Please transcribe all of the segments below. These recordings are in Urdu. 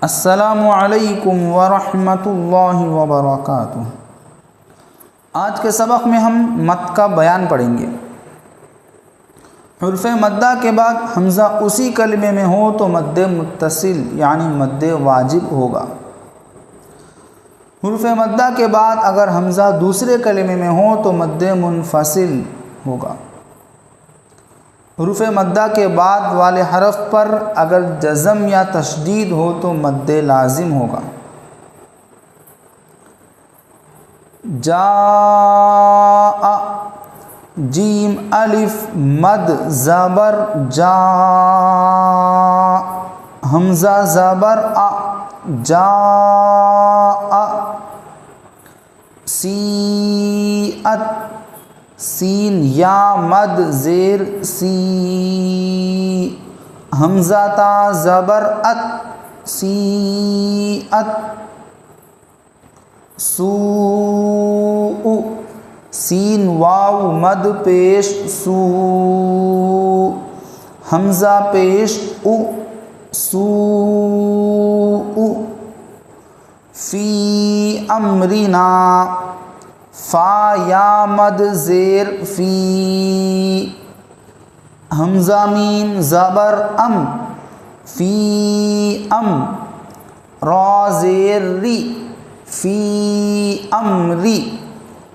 السلام علیکم ورحمۃ اللہ وبرکاتہ۔ آج کے سبق میں ہم مد کا بیان پڑھیں گے۔ حرف مدہ کے بعد حمزہ اسی کلمے میں ہو تو مد متصل یعنی مد واجب ہوگا۔ حرف مدہ کے بعد اگر حمزہ دوسرے کلمے میں ہو تو مد منفصل ہوگا۔ حروف مدہ کے بعد والے حرف پر اگر جزم یا تشدید ہو تو مد لازم ہوگا۔ جاء، جیم الف مد زبر جا، حمزہ زبر ا، جاء۔ سیئت، سین یا مد زیر سی، حمزہ تا زبر ات، سیئت۔ سوء، سین واو مد پیش سو، حمزہ پیش او، سوء۔ فی امرنا، فا یا مد زیر فی، حمزہ میم زبر ام، فی ام۔ را زیر ری، فی امری،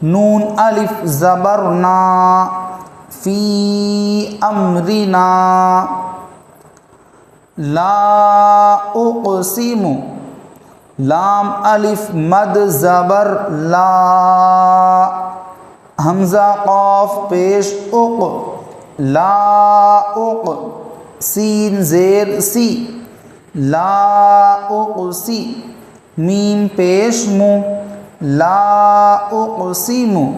نون الف زبر نا، فی امرنا۔ لا اقسم، لام الف مد زبر لا، حمزہ قاف پیش اق، لا اق۔ سین زیر سی، لا اقسی، میم پیش مو، لا اقسم۔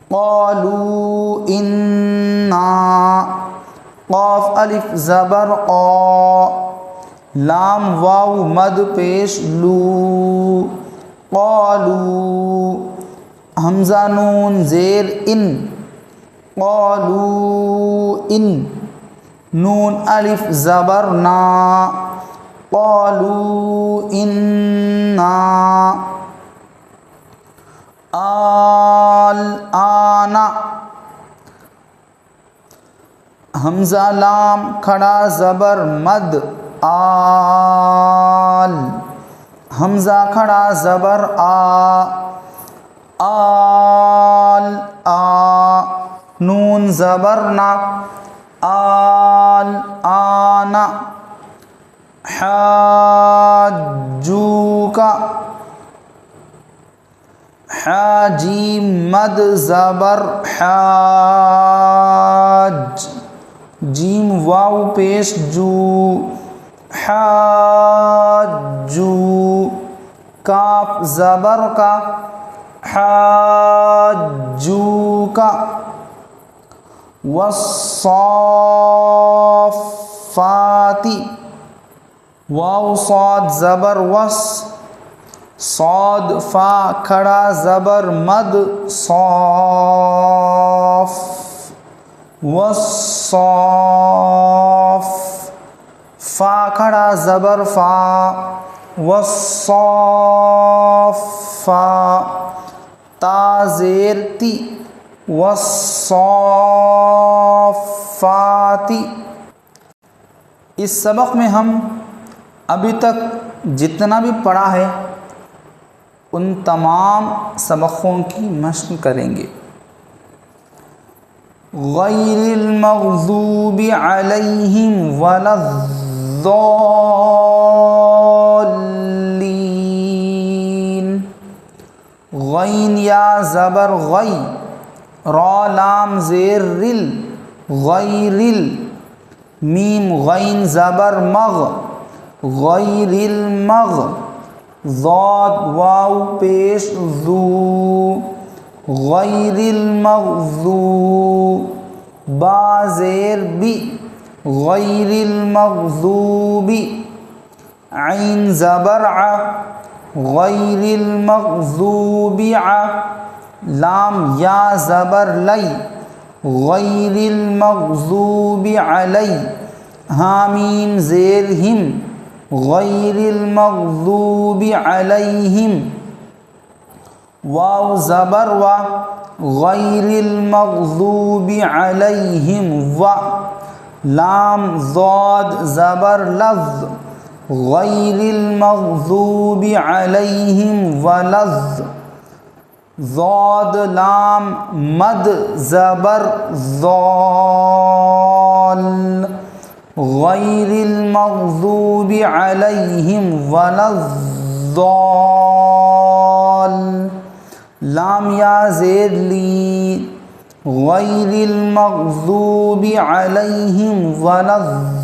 قالوا انا، قاف الف زبر قا، لام واو مد پیش لو، قالوا۔ حمزہ نون زیر ان، قالوا ان، نون الف زبر نا، قالوا انا۔ الآن، حمزہ لام کھڑا زبر مد آل، حمزہ کھڑا زبر آ، آل آ، نون زبر نا، آل آنا۔ حاجوک، حا جیم مد زبر حاج، جیم واو پیش جو، حاجو۔ کاف زبر کا، حاجوک۔ والصافات، واو صاد زبر وس، صاد فا کھڑا زبر مد صاف، والصاف۔ فا کھڑا زبر فا، والصافا۔ تا زیر تی، والصافات۔ اس سبق میں ہم ابھی تک جتنا بھی پڑھا ہے ان تمام سبقوں کی مشق کریں گے۔ غیر المغضوب علیہم ولا الضالین۔ غین یا زبر غی، را لام زیر رل، غیرل۔ میم غین زبر مغ، غیر المغ۔ ضاد واو پیش ذو، غیر المغضوب۔ با زیر بی، غیر المغضوب۔ عین زبر ع، غیر المغضوب ع۔ لام یا زبر لی، غیر المغضوب علی۔ حامیم زیر ہم، غیر المغضوب علیہم، واو زبر وا، غیر المغضوب علیہم و، لام ضاد زبر لظ، غیر المغضوب علیہم ولظ، ضاد لام مد زبر ضال، غیر المغضوب علیہم ولضال، لام یا زیر لی، غیر المغضوب علیہم ولضالین،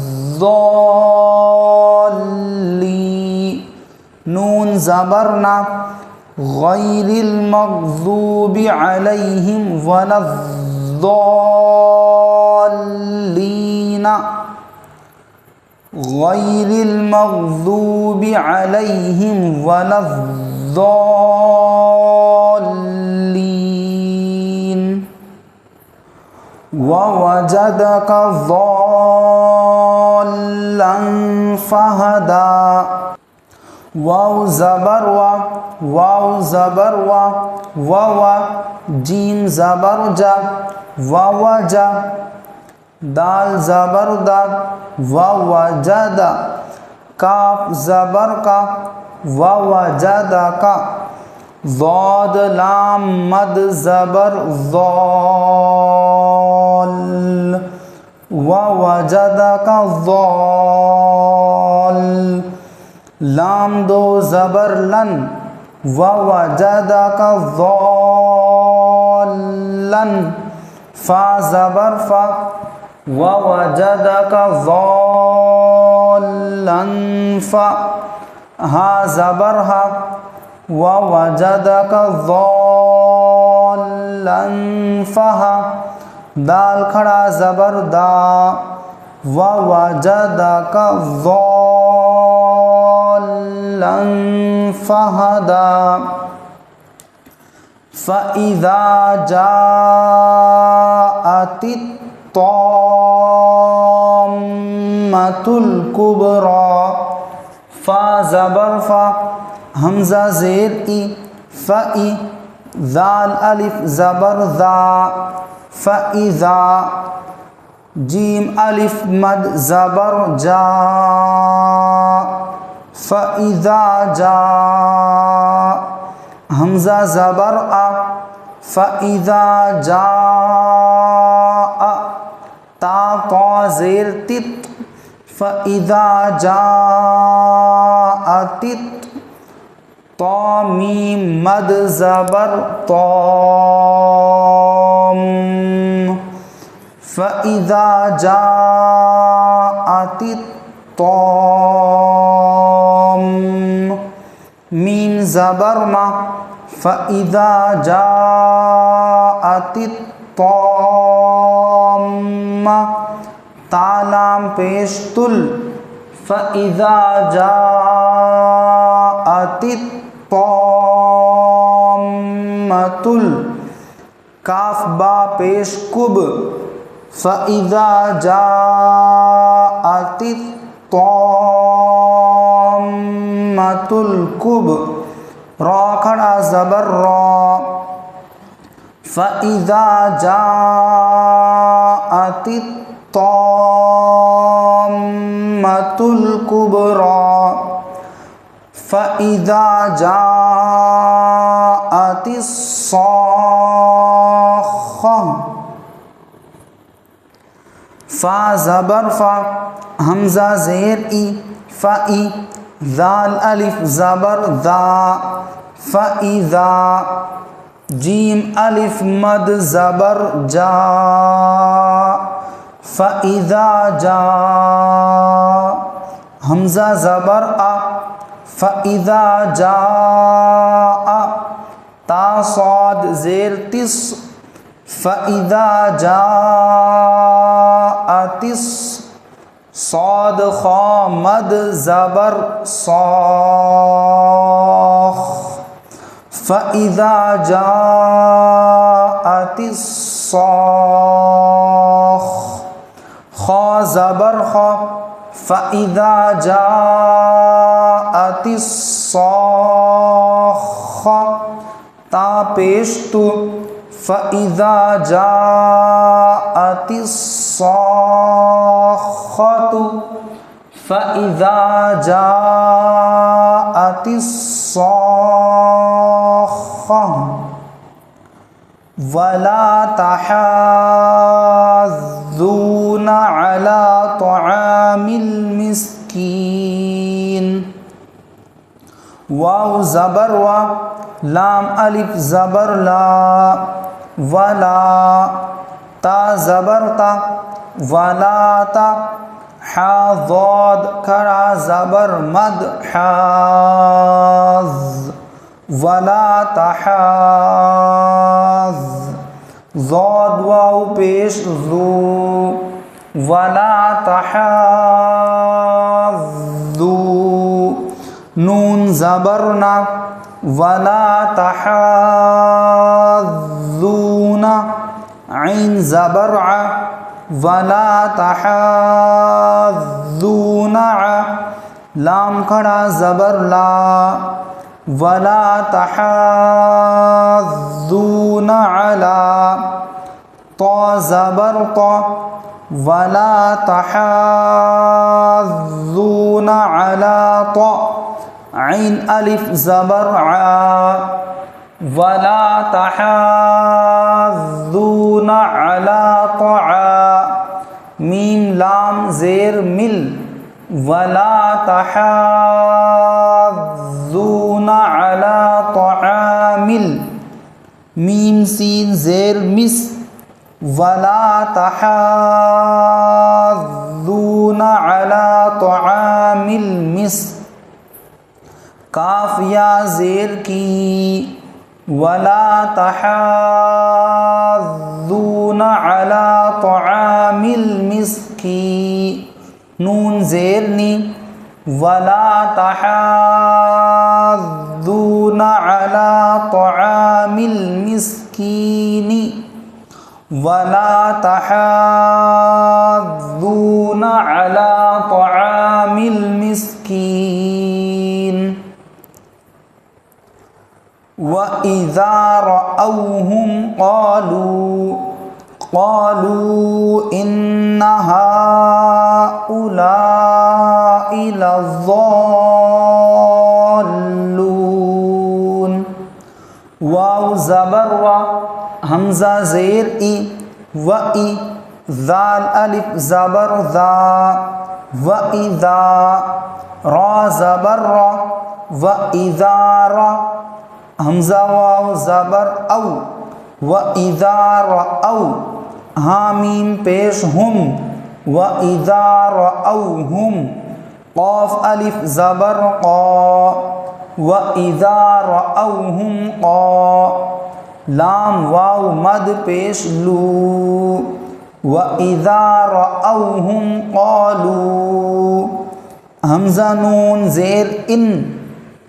نون زبرنا، غیر المغضوب علیہم ولضالین، غیر المغضوب علیہم ولضالین، ووجدک ضالا فہدا، واو زبر وا، واو زبر وا، ووا، جیم زبر جا، ووجا، دال زبر دا، ووجدا، کاف زبر کا، ووجدکا، ضاد لام مد زبر ضال، ووجدک ضال، لام دو زبر لن، ووجدک ضالن، فا زبر فا، ووجدک ضالن فا، ہا زبر ہا، ووجدک ضالن فہا، دال کھڑا زبر دا، ووجدک ضالن فہدا، فَإِذَا جَاءَتِ الطَّامَّةُ الْكُبْرَى، فا زبر فا، حمزہ زیر ای، فَإِ، ذال الف زبر ذا، فَإِذَا، جیم الف مد زبر جا، فَإِذَا جَاء، حمزہ زبر آ، فَإِذَا جَاء، تا طا زیر تت، فَإِذَا جَاءَتِ طا میم مد زبر طام، فَإِذَا جَاءَتِ الطَّامَّةُ، میم زبر ما، فَإِذَا جَاءَتِ الطَّامَّةُ، تا لام پیش تل، فَإِذَا جَاءَتِ الطَّامَّةُ، کاف با پیش کب، فَإِذَا جَاءَتِ الطَّامَّةُ الْكُبْرَى، را کھڑا زبر را، فَإِذَا جَاءَتِ الطَّامَّةُ الْكُبْرَى، فَإِذَا جَاءَتِ الصَّاخَّةُ، فا زبر فا، حمزہ زیر ای، فَإِ، ذال الف زبر ذا، فَإِذَا، جیم الف مد زبر جا، فَإِذَا جَاء، حمزہ زبر آ، فَإِذَا جَاء، تا صاد زیر تس، فَإِذَا جَاءَتِ صاد خا مد زبر صاخ، فَإِذَا جَاءَتِ الصَّاخَّةُ، خا زبر خا، فَإِذَا جَاءَ الصاخة تا پیش تو فإذا جاءت الصاخة فإذا جاءت الصاخة ولا تحاضون على طعام المسكين واو زبر و لام الف زبر لا ولا تا زبر تا ولا تا حا ضاد کھڑا زبر مد حاض ولا تحاض ضاد واو پیش ذو ولا تحاضو نون زبرنا ولا تحاضون عین زبر ع ولا تحاضون لام کھڑا زبر لا ولا تحاضون علی طا زبر طا ولا تحاضون علی طا عین الف زبر ع ولا تحاضون علی طعام میم لام زیر مل ولا تحاضون علی طعام میم سین زیر مس ولا تحاضون علی طعام المسک کاف یا زیر کی ولا تحاضون علی طعام المسکین نون زیر نی ولا تحاضون علی طعام المسکین ولا تحاضون علی طعام المسکین وَإِذَا رَأَوْهُمْ قَالُوا إِنَّ هَؤُلَاءِ لَضَالُّونَ واو زبر و حمزہ زیر ای وَإِ ذال الف زبر ذا وَإِذَا را زبر را وَإِذَا را حمزہ واو زبر او وَإِذَا رَأَوْا حامیم پیش ہم وَإِذَا رَأَوْهُمْ قاف الف زبر قا وَإِذَا رَأَوْهُمْ قا لام واو مد پیش لو وَإِذَا رَأَوْهُمْ قَالُوا حمزہ نون زیر ان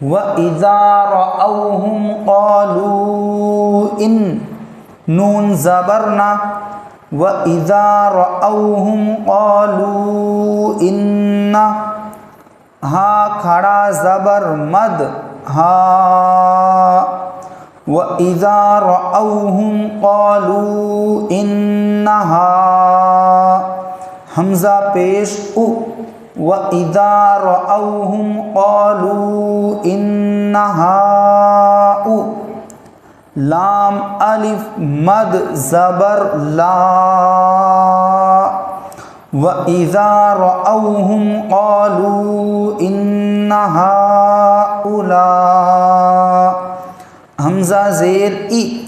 وَإِذَا رَأَوْهُمْ قَالُوا إِن نون زبرنا وَإِذَا رَأَوْهُمْ قَالُوا إِنَّ ہا کھڑا زبر مد ہا وَإِذَا رَأَوْهُمْ قَالُوا إِنَّ ہا حمزہ پیش او وَإِذَا رَأَوْهُمْ قَالُوا إِنَّ هَؤُلَاءِ لام الف مد زبر لا وَإِذَا رَأَوْهُمْ قَالُوا إِنَّ هَؤُلَاءِ حمزہ زیر ای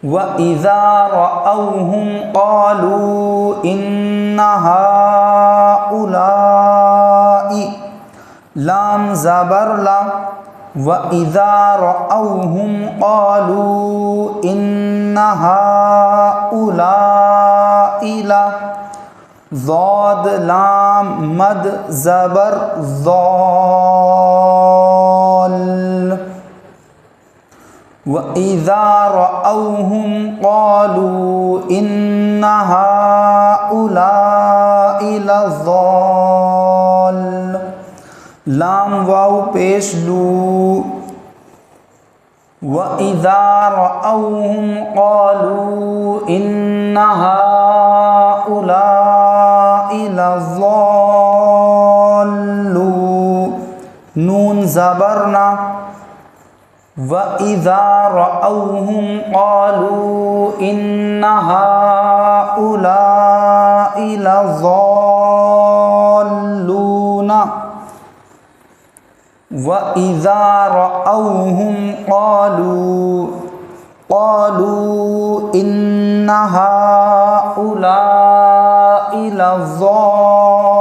وَإِذَا رَأَوْهُمْ قَالُوا إِنَّ هَؤُلَاءِ لام زبر لا وَإِذَا رَأَوْهُمْ قَالُوا إِنَّ هَؤُلَاءِ ضاد لام مد زبر ضال وَإِذَا رَأَوْهُمْ قَالُوا إِنَّ هَؤُلَاءِ لَضَالُّونَ لام واو پیش لو وَإِذَا رَأَوْهُمْ قَالُوا إِنَّ هَؤُلَاءِ لَضَالُّونَ نون زبرنا وَإِذَا رَأَوْهُمْ قَالُوا إِنَّ هَؤُلَاءِ لَضَالُّونَ وَإِذَا رَأَوْهُمْ قَالُوا إِنَّ هَؤُلَاءِ لَضَالُّونَ